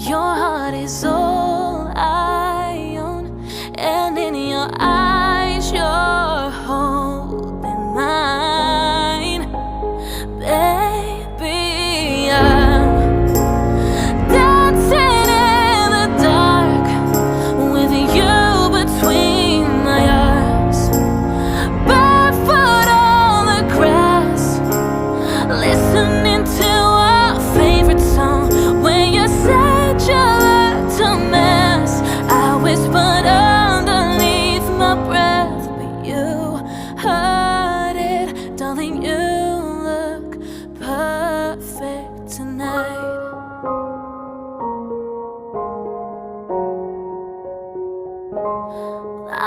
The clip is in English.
Your heart is all I own, and in your eyes you're holding mine. Baby, I'm dancing in the dark with you between my arms, barefoot on the grass, listening to our favorite song. When you said you looked a mess, I whispered underneath my breath, but you heard.